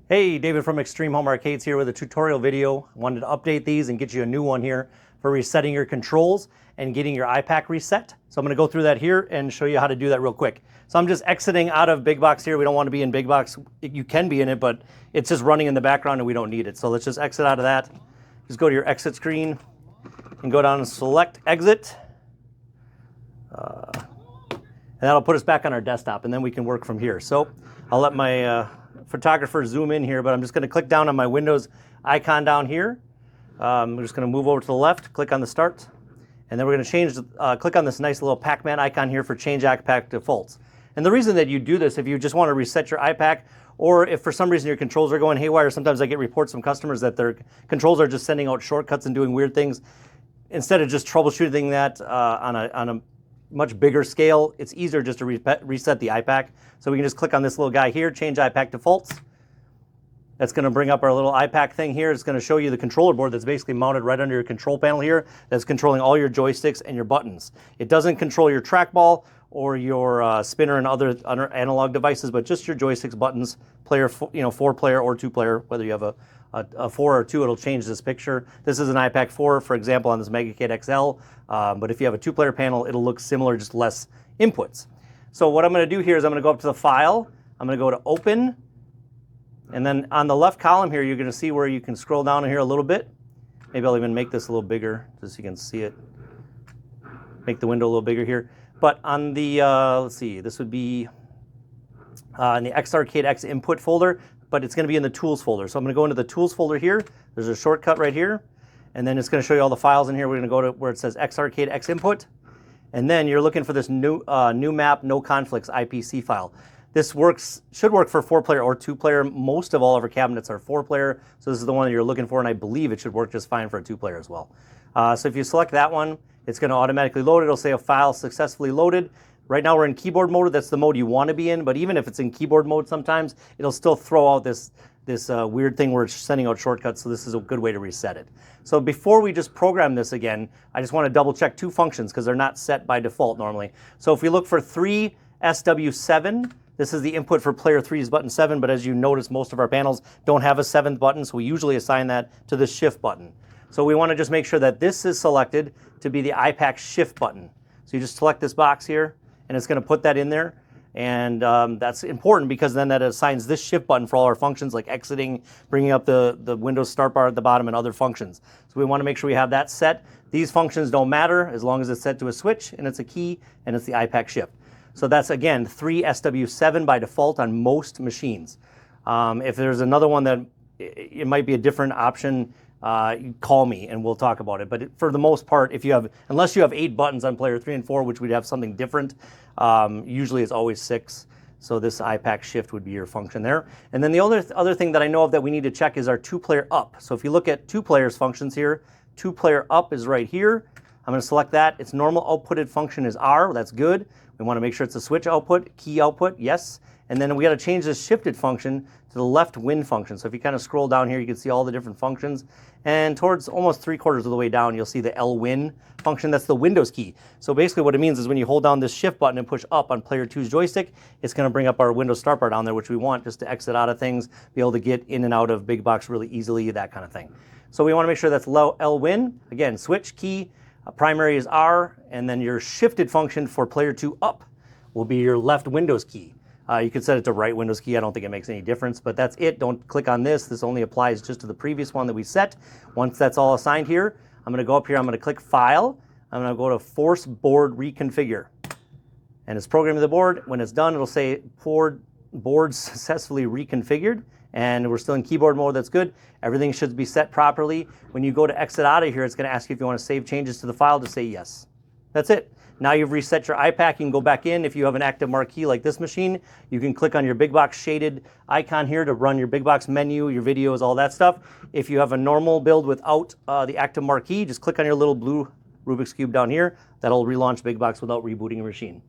Hey, David from Extreme Home Arcades here with a tutorial video. I wanted to update these and get you a new one here for resetting your controls and getting your I-PAC reset. So I'm going to go through that here and show you how to do that real quick. So I'm just exiting out of Big Box here. We don't want to be in Big Box. You can be in it, but it's just running in the background and we don't need it. So let's just exit out of that. Just go to your exit screen and go down and select exit. And that'll put us back on our desktop and then we can work from here. So I'll let my photographer zoom in here, but I'm just going to click down on my Windows icon down here. We're just going to move over to the left, click on the start, and then we're going to change, click on this nice little Pac-Man icon here for change I-PAC defaults. And the reason that you do this, if you just want to reset your I-PAC, or if for some reason your controls are going haywire, sometimes I get reports from customers that their controls are just sending out shortcuts and doing weird things. Instead of just troubleshooting that on a much bigger scale, it's easier just to reset the I-PAC. So we can just click on this little guy here, change I-PAC defaults. That's going to bring up our little I-PAC thing here. It's going to show you the controller board that's basically mounted right under your control panel here. That's controlling all your joysticks and your buttons. It doesn't control your trackball or your spinner and other analog devices, but just your joysticks, buttons, player, 4-player or 2-player. Whether you have a 4 or 2, it'll change this picture. This is an I-PAC 4, for example, on this MegaKit XL. But if you have a 2-player panel, it'll look similar, just less inputs. So what I'm going to do here is I'm going to go up to the File. I'm going to go to Open. And then on the left column here, you're going to see where you can scroll down here a little bit. Maybe I'll even make this a little bigger just so you can see it. Make the window a little bigger here. But on the, let's see, this would be in the X-Arcade X input folder, but it's going to be in the Tools folder. So I'm going to go into the Tools folder here. There's a shortcut right here. And then it's going to show you all the files in here. We're going to go to where it says X-Arcade X input. And then you're looking for this new map, no conflicts IPC file. This should work for 4-player or 2-player. Most of all of our cabinets are 4-player. So this is the one that you're looking for, and I believe it should work just fine for a 2-player as well. So if you select that one, it's going to automatically load it. It'll say a file successfully loaded. Right now we're in keyboard mode. That's the mode you want to be in. But even if it's in keyboard mode sometimes, it'll still throw out this weird thing where it's sending out shortcuts. So this is a good way to reset it. So before we just program this again, I just want to double check 2 functions because they're not set by default normally. So if we look for 3SW7, this is the input for player 3's button 7, but as you notice, most of our panels don't have a 7th button, so we usually assign that to the shift button. So we want to just make sure that this is selected to be the I-PAC shift button. So you just select this box here, and it's going to put that in there. And that's important because then that assigns this shift button for all our functions like exiting, bringing up the Windows start bar at the bottom, and other functions. So we want to make sure we have that set. These functions don't matter as long as it's set to a switch, and it's a key, and it's the I-PAC shift. So that's, again, 3SW7 by default on most machines. If there's another one that it might be a different option, call me and we'll talk about it. But for the most part, unless you have 8 buttons on player 3 and 4, which would have something different, usually it's always 6. So this I-PAC shift would be your function there. And then the other thing that I know of that we need to check is our 2-player up. So if you look at 2-players functions here, 2-player up is right here. I'm going to select that. Its normal outputted function is R. That's good. We want to make sure it's a switch output, key output, yes. And then we got to change this shifted function to the left win function. So if you kind of scroll down here, you can see all the different functions. And towards almost 3/4 of the way down, you'll see the L win function. That's the Windows key. So basically what it means is when you hold down this shift button and push up on player 2's joystick, it's going to bring up our Windows start bar down there, which we want just to exit out of things, be able to get in and out of Big Box really easily, that kind of thing. So we want to make sure that's L win. Again, switch key. Primary is R, and then your shifted function for player 2 up will be your left Windows key. You could set it to right Windows key. I don't think it makes any difference, but that's it. Don't click on this. This only applies just to the previous one that we set. Once that's all assigned here, I'm going to go up here. I'm going to click File. I'm going to go to Force Board Reconfigure. And it's programming the board. When it's done, it'll say board successfully reconfigured. And we're still in keyboard mode. That's good. Everything should be set properly. When you go to exit out of here, it's going to ask you if you want to save changes to the file. To say yes. That's it. Now you've reset your I-PAC. You can go back in. If you have an active marquee like this machine, you can click on your Big Box shaded icon here to run your Big Box menu, your videos, all that stuff. If you have a normal build without the active marquee, just click on your little blue Rubik's Cube down here. That'll relaunch Big Box without rebooting your machine.